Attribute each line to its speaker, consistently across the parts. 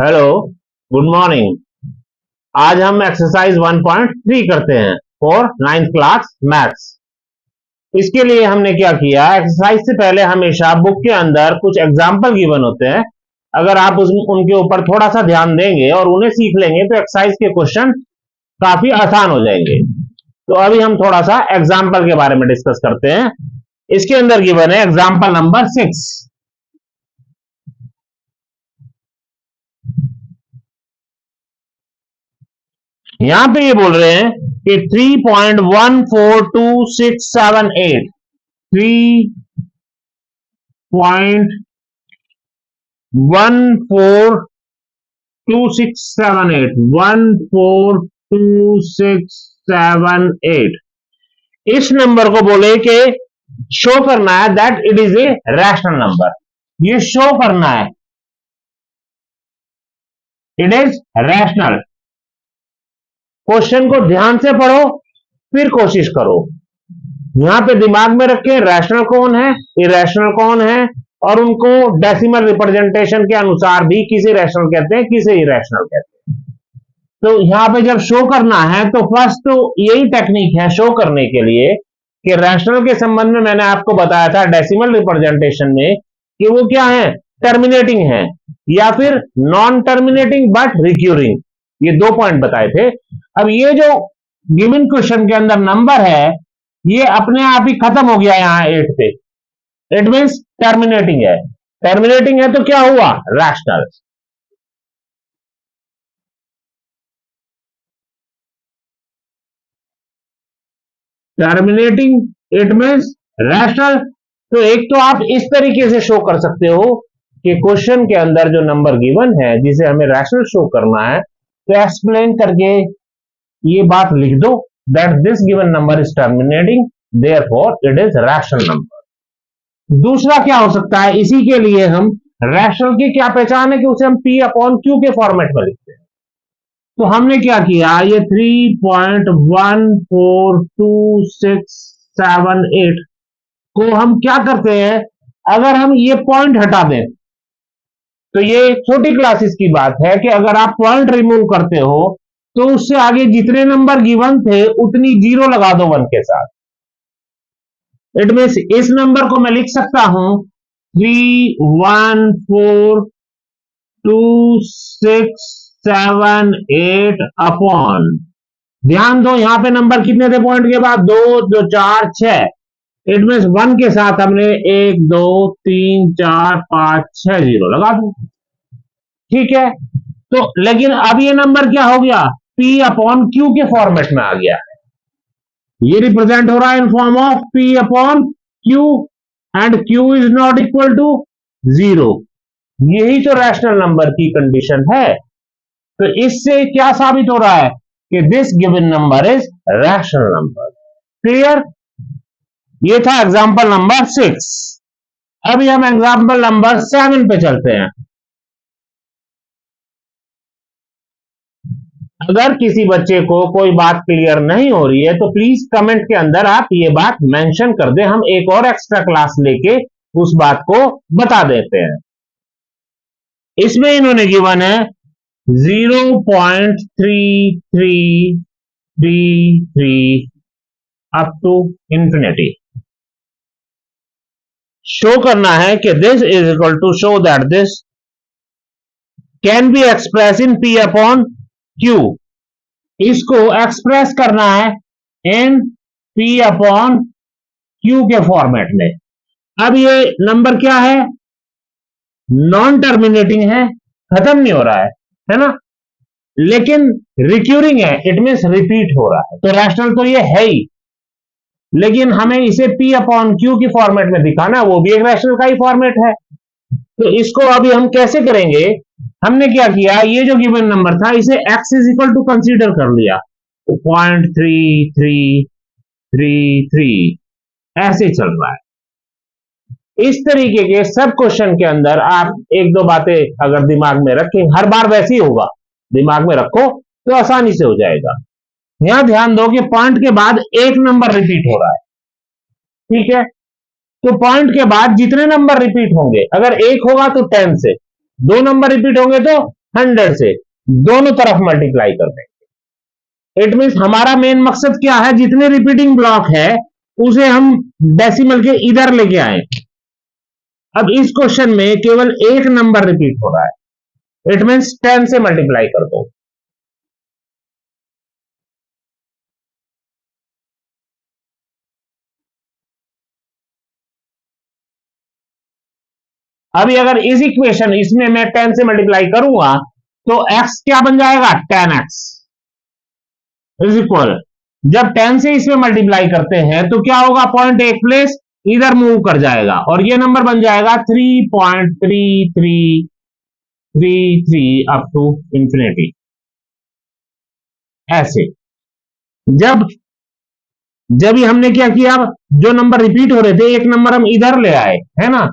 Speaker 1: Hello, good morning. आज हम exercise 1.3 करते हैं फॉर 9th क्लास मैथ्स। इसके लिए हमने क्या किया, एक्सरसाइज से पहले हमेशा बुक के अंदर कुछ एग्जाम्पल गिवन होते हैं। अगर आप उनके ऊपर थोड़ा सा ध्यान देंगे और उन्हें सीख लेंगे तो एक्सरसाइज के क्वेश्चन काफी आसान हो जाएंगे। तो अभी हम थोड़ा सा एग्जाम्पल के बारे में डिस्कस करते हैं। इसके अंदर गिवन है एग्जाम्पल नंबर 6। यहां पे ये बोल रहे हैं कि 3.142678 3.142678 इस नंबर को बोले कि शो करना है that it is a rational number. ये शो करना है इट इज रैशनल। क्वेश्चन को ध्यान से पढ़ो फिर कोशिश करो। यहां पे दिमाग में रखें रैशनल कौन है, इरेशनल कौन है, और उनको डेसिमल रिप्रेजेंटेशन के अनुसार भी किसे रैशनल कहते हैं किसे इरेशनल कहते हैं। तो यहां पे जब शो करना है तो फर्स्ट तो यही टेक्निक है शो करने के लिए कि रैशनल के संबंध में मैंने आपको बताया था डेसिमल रिप्रेजेंटेशन में कि वो क्या है, टर्मिनेटिंग है या फिर नॉन टर्मिनेटिंग बट रिक्यूरिंग। ये 2 पॉइंट बताए थे। अब ये जो गिवन क्वेश्चन के अंदर नंबर है ये अपने आप ही खत्म हो गया यहां 8 पे। इट मींस टर्मिनेटिंग है। टर्मिनेटिंग है तो क्या हुआ, rational. Terminating it means rational. तो एक तो आप इस तरीके से शो कर सकते हो कि क्वेश्चन के अंदर जो नंबर गिवन है जिसे हमें रैशनल शो करना है तो एक्सप्लेन करके ये बात लिख दो that this given number is terminating therefore it is rational number. दूसरा क्या हो सकता है, इसी के लिए हम रैशनल की क्या पहचान है कि उसे हम P अपॉन Q के फॉर्मेट में लिखते हैं। तो हमने क्या किया, ये 3.142678 को हम क्या करते हैं, अगर हम ये पॉइंट हटा दें तो ये छोटी क्लासेस की बात है कि अगर आप पॉइंट रिमूव करते हो तो उससे आगे जितने नंबर गिवन थे उतनी जीरो लगा दो 1 के साथ। इट मींस इस नंबर को मैं लिख सकता हूं 3.142678 अपॉन, ध्यान दो यहां पे नंबर कितने थे पॉइंट के बाद, 2 2 4 6। इट मींस 1 के साथ हमने 1 2 3 4 5 6 जीरो लगा दो। ठीक है, तो लेकिन अब ये नंबर क्या हो गया, P अपॉन Q के फॉर्मेट में आ गया है। ये रिप्रेजेंट हो रहा है in form of P upon Q and Q is not equal to 0। यही तो रैशनल नंबर की कंडीशन है। तो इससे क्या साबित हो रहा है कि this given number is rational number. Clear. ये था एग्जांपल नंबर 6। अभी हम एग्जांपल नंबर 7 पे चलते हैं। अगर किसी बच्चे को कोई बात क्लियर नहीं हो रही है तो प्लीज कमेंट के अंदर आप ये बात मेंशन कर दें, हम एक और एक्स्ट्रा क्लास लेके उस बात को बता देते हैं। इसमें इन्होंने गिवन है 0.3333 अप टू इंफिनिटी। शो करना है कि this is equal to show that this can be express in P upon Q। इसको एक्सप्रेस करना है इन P अपॉन Q के फॉर्मेट में। अब ये नंबर क्या है, नॉन टर्मिनेटिंग है, खत्म नहीं हो रहा है ना, लेकिन रिक्यूरिंग है, इट मींस रिपीट हो रहा है। तो रैशनल तो ये है ही, लेकिन हमें इसे P अपॉन Q की फॉर्मेट में दिखाना, वो भी एक रैशनल का ही फॉर्मेट है। तो इसको अभी हम कैसे करेंगे, हमने क्या किया, ये जो गिवन नंबर था इसे x is equal to consider कर लिया, तो 0.3333 ऐसे चल रहा है। इस तरीके के सब क्वेश्चन के अंदर आप एक दो बातें अगर दिमाग में रखें, हर बार वैसे ही होगा, दिमाग में रखो तो आसानी से हो जाएगा। यहां ध्यान दो कि पॉइंट के बाद एक नंबर रिपीट हो रहा है। ठीक है, तो पॉइंट के बाद जितने नंबर रिपीट होंगे, अगर एक होगा तो 10 से, 2 नंबर रिपीट होंगे तो 100 से दोनों तरफ मल्टीप्लाई कर देंगे। इट मीन्स हमारा मेन मकसद क्या है, जितने रिपीटिंग ब्लॉक है उसे हम डेसिमल के इधर लेके आए। अब इस क्वेश्चन में केवल एक नंबर रिपीट हो रहा है, इट मीन्स 10 से मल्टीप्लाई कर दो। अभी अगर इस इक्वेशन इसमें मैं 10 से मल्टीप्लाई करूंगा तो x क्या बन जाएगा, 10x इज इक्वल, जब 10 से इसमें मल्टीप्लाई करते हैं तो क्या होगा, पॉइंट एक प्लेस इधर मूव कर जाएगा और ये नंबर बन जाएगा 3.3333 अप टू इंफिनिटी। ऐसे जब जब ही हमने क्या किया, जो नंबर रिपीट हो रहे थे एक नंबर हम इधर ले आए, है ना।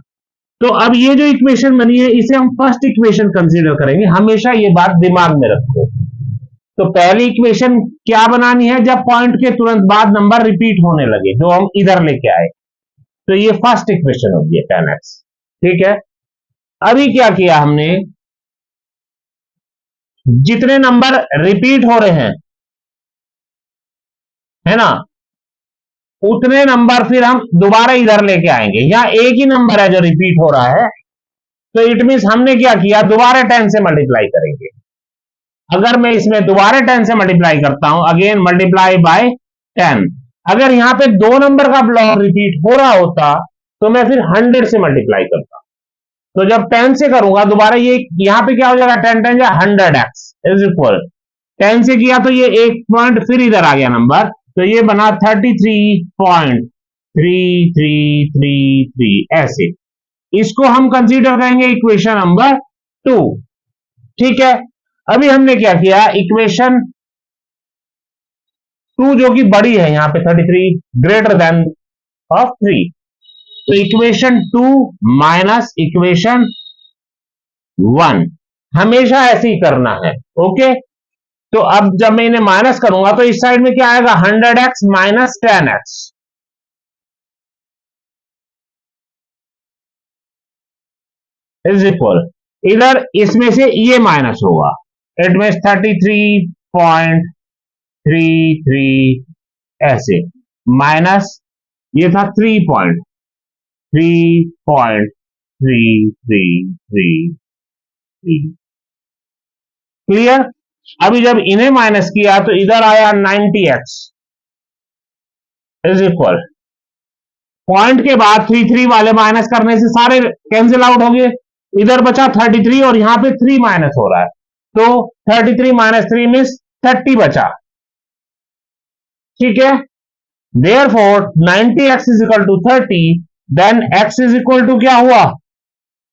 Speaker 1: तो अब ये जो इक्वेशन बनी है इसे हम फर्स्ट इक्वेशन कंसीडर करेंगे, हमेशा ये बात दिमाग में रखो। तो पहली इक्वेशन क्या बनानी है, जब पॉइंट के तुरंत बाद नंबर रिपीट होने लगे जो हम इधर लेके आए, तो ये फर्स्ट इक्वेशन होगी 10x। ठीक है, अभी क्या किया हमने, जितने नंबर रिपीट हो रहे हैं, है ना, उतने नंबर फिर हम दोबारा इधर लेके आएंगे। यहां एक ही नंबर है जो रिपीट हो रहा है, तो इट मीन्स हमने क्या किया, दोबारा 10 से मल्टीप्लाई करेंगे। अगर मैं इसमें दोबारा 10 से मल्टीप्लाई करता हूं, अगेन मल्टीप्लाई बाय 10, अगर यहां पे दो नंबर का ब्लॉक रिपीट हो रहा होता तो मैं फिर 100 से मल्टीप्लाई करता। तो जब 10 से करूंगा दोबारा, ये यहां पे क्या हो जाएगा, 10 10 या 100x इज इक्वल, 10 से किया तो ये एक पॉइंट फिर इधर आ गया नंबर, तो ये बना 33.3333। ऐसे इसको हम कंसीडर करेंगे इक्वेशन नंबर 2। ठीक है, अभी हमने क्या किया, इक्वेशन 2 जो कि बड़ी है यहां पे 33 ग्रेटर देन ऑफ 3, तो इक्वेशन 2 माइनस इक्वेशन 1 हमेशा ऐसे ही करना है। ओके, तो अब जब मैं इन्हें माइनस करूंगा तो इस साइड में क्या आएगा, 100x minus 10x is equal, इधर इसमें से ये माइनस होगा, इट मीन 33.33 ऐसे, माइनस ये था 3.3333। क्लियर। अभी जब इन्हें माइनस किया तो इधर आया 90x इज इक्वल, पॉइंट के बाद 33 वाले माइनस करने से सारे कैंसिल आउट हो गए, इधर बचा 33 और यहां पे 3 माइनस हो रहा है, तो 33 माइनस 3 मीन्स 30 बचा। ठीक है, therefore 90x is equal to 30, then x is equal to क्या हुआ,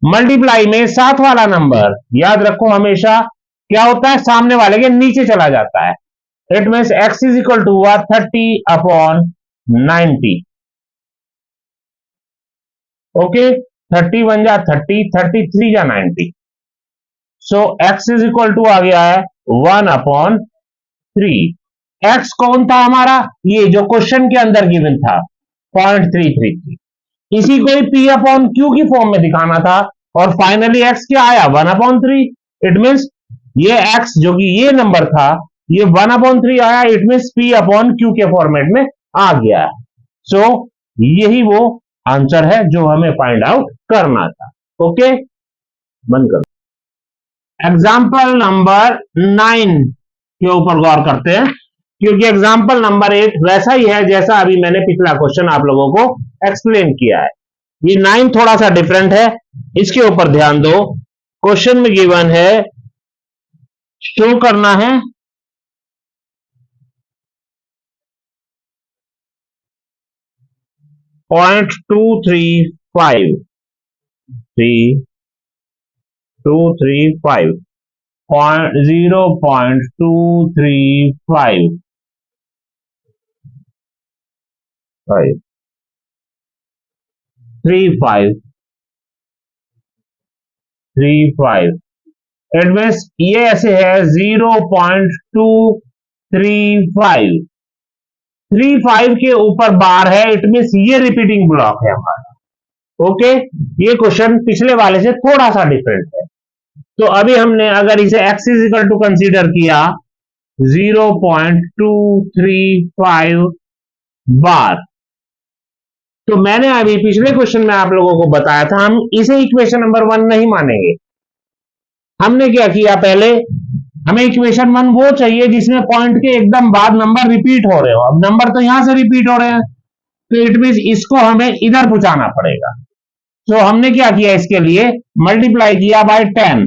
Speaker 1: मल्टीप्लाई में साथ वाला नंबर, याद रखो हमेशा क्या होता है, सामने वाले के नीचे चला जाता है, it means x is equal to हुआ 30/90। ओके, 30 बन जा 30, 33 जा 90, सो x इज इक्वल टू आ गया है 1/3। x कौन था हमारा, ये जो क्वेश्चन के अंदर गिवन था 0.333, इसी को ही p/q की फॉर्म में दिखाना था, और फाइनली x क्या आया, 1/3। इट मीन्स ये x जो कि ये नंबर था ये 1/3 आया, इट मीन्स p/q के फॉर्मेट में आ गया है। सो यही वो आंसर है जो हमें फाइंड आउट करना था। ओके, बंद कर। एग्जाम्पल नंबर 9 के ऊपर गौर करते हैं, क्योंकि एग्जाम्पल नंबर 8 वैसा ही है जैसा अभी मैंने पिछला क्वेश्चन आप लोगों को एक्सप्लेन किया है। ये 9 थोड़ा सा डिफरेंट है, इसके ऊपर ध्यान दो। क्वेश्चन में गिवन है, शो करना है 0.235 0.235 35 इट मीन्स ये ऐसे है 0.235 35 के ऊपर बार है, इट मीन्स ये रिपीटिंग ब्लॉक है हमारा। ओके, ये क्वेश्चन पिछले वाले से थोड़ा सा डिफरेंट है। तो अभी हमने अगर इसे x is equal to consider किया 0.235 बार, तो मैंने अभी पिछले क्वेश्चन में आप लोगों को बताया था हम इसे इक्वेशन नंबर 1 नहीं मानेंगे। हमने क्या किया, पहले हमें इक्वेशन 1 वो चाहिए जिसमें पॉइंट के एकदम बाद नंबर रिपीट हो रहे हो। अब नंबर तो यहां से रिपीट हो रहे हैं, तो इट मीन इसको हमें इधर पहुंचाना पड़ेगा। तो हमने क्या किया, इसके लिए मल्टीप्लाई किया बाय 10,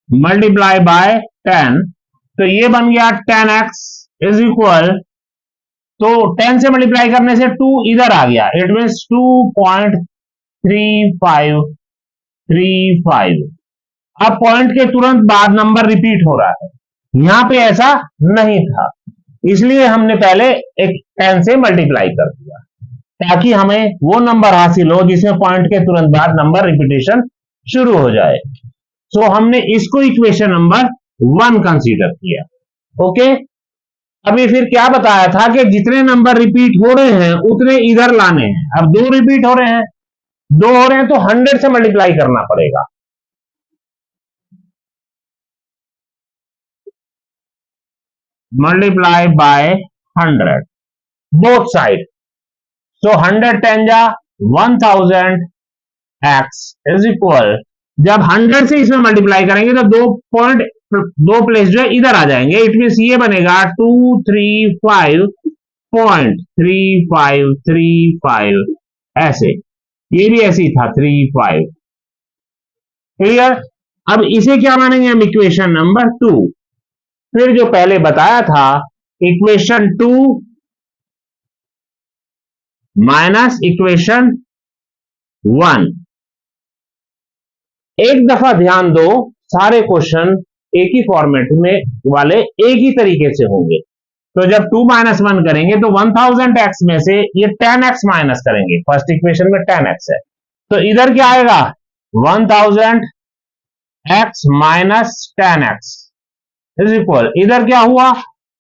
Speaker 1: मल्टीप्लाई बाय 10, तो ये बन गया 10x इज इक्वल, तो 10 से मल्टीप्लाई करने से 2 इधर आ गया, इट मीन्स 2.3535। अब पॉइंट के तुरंत बाद नंबर रिपीट हो रहा है, यहां पे ऐसा नहीं था, इसलिए हमने पहले एक 10 से मल्टीप्लाई कर दिया ताकि हमें वो नंबर हासिल हो जिसमें पॉइंट के तुरंत बाद नंबर रिपीटेशन शुरू हो जाए। तो हमने इसको इक्वेशन नंबर 1 कंसीडर किया। ओके, अभी फिर क्या बताया था कि जितने नंबर रिपीट हो रहे हैं उतने इधर लाने हैं। अब 2 रिपीट हो रहे हैं, 2 हो रहे हैं तो 100 से मल्टीप्लाई करना पड़ेगा। Multiply by 100 both side, so 100 10 जा 1000 x इज इक्वल, जब 100 से इसमें मल्टीप्लाई करेंगे तो 2 प्लेस जो है इधर आ जाएंगे, इट मीन ये बनेगा 235.3535 ऐसे, ये भी ऐसे ही था 35। क्लियर। अब इसे क्या मानेंगे हम, इक्वेशन नंबर 2। फिर जो पहले बताया था इक्वेशन 2 माइनस इक्वेशन 1, एक दफा ध्यान दो, सारे क्वेश्चन एक ही फॉर्मेट में वाले एक ही तरीके से होंगे। तो जब 2 माइनस 1 करेंगे तो 1000x में से ये 10x माइनस करेंगे, फर्स्ट इक्वेशन में 10x है, तो इधर क्या आएगा 1000x minus 10x is equal, इधर क्या हुआ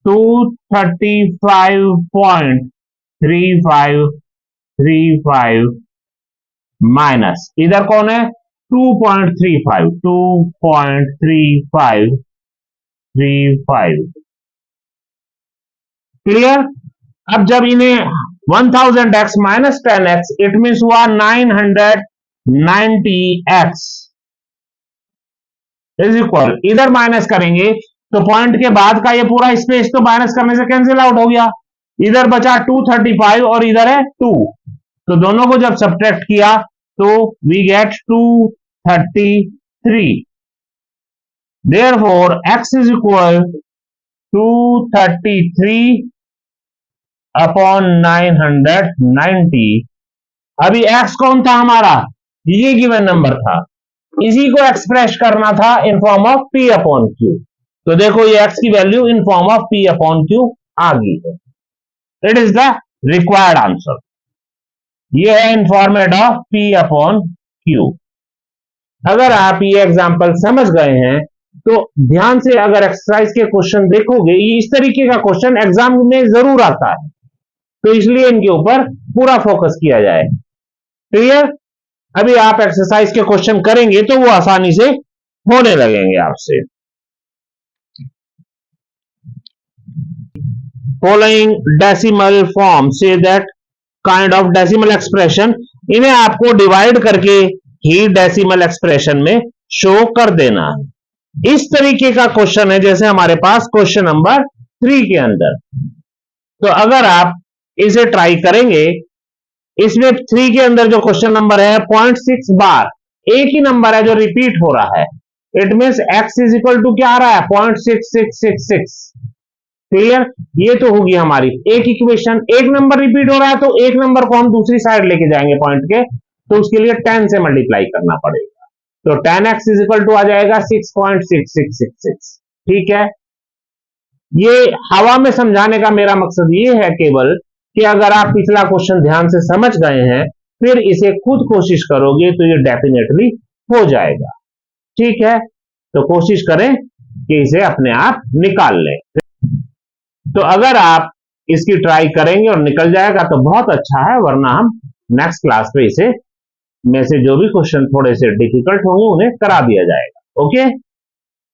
Speaker 1: 235.3535 माइनस, इधर कौन है 2.35 क्लियर। अब जब इन्हें 1000x minus 10x, it means हुआ 990x इज इक्वल, इधर माइनस करेंगे तो पॉइंट के बाद का ये पूरा स्पेस तो माइनस करने से कैंसिल आउट हो गया, इधर बचा 235 और इधर है 2, तो दोनों को जब सब्ट्रैक्ट किया तो we get 233, therefore x is equal 233 upon 990। अभी x कौन था हमारा, ये गिवन नंबर था, इसी को एक्सप्रेस करना था in form of p upon q। तो देखो ये x की value in form of p upon q आ गई है, it is the required answer. ये है in format of p upon q। अगर आप ये एग्जांपल समझ गए हैं तो ध्यान से अगर एक्सरसाइज के क्वेश्चन देखोगे, ये इस तरीके का क्वेश्चन एग्जाम में जरूर आता है, तो इसलिए इनके ऊपर पूरा फोकस किया जाए। क्लियर। अभी आप एक्सरसाइज के क्वेश्चन करेंगे तो वो आसानी से होने लगेंगे आपसे। Following decimal form say that kind of decimal expression, इन्हें आपको डिवाइड करके ही डेसिमल एक्सप्रेशन में शो कर देना है। इस तरीके का क्वेश्चन है जैसे हमारे पास क्वेश्चन नंबर 3 के अंदर। तो अगर आप इसे ट्राई करेंगे, इसमें 3 के अंदर जो क्वेश्चन नंबर है 0.6 बार एक ही नंबर है जो रिपीट हो रहा है, it means x is equal to क्या आ रहा है 0.6666। क्लियर। ये तो होगी हमारी एक इक्वेशन, एक नंबर रिपीट हो रहा है तो एक नंबर को हम दूसरी साइड लेके जाएंगे पॉइंट के, तो उसके लिए 10 से मल्टीप्लाई करना पड़ेगा, तो 10x इज इक्वल टू आ जाएगा 6.6666। ठीक है। ये हवा में समझाने का मेरा मकसद ये है केवल कि अगर आप पिछला क्वेश्चन ध्यान से समझ गए हैं फिर इसे खुद कोशिश करोगे तो ये डेफिनेटली हो जाएगा। ठीक है, तो कोशिश करें कि इसे अपने आप निकाल लें। तो अगर आप इसकी ट्राई करेंगे और निकल जाएगा तो बहुत अच्छा है, वरना हम नेक्स्ट क्लास पे इसे में से जो भी क्वेश्चन थोड़े से डिफिकल्ट होंगे उन्हें करा दिया जाएगा। ओके।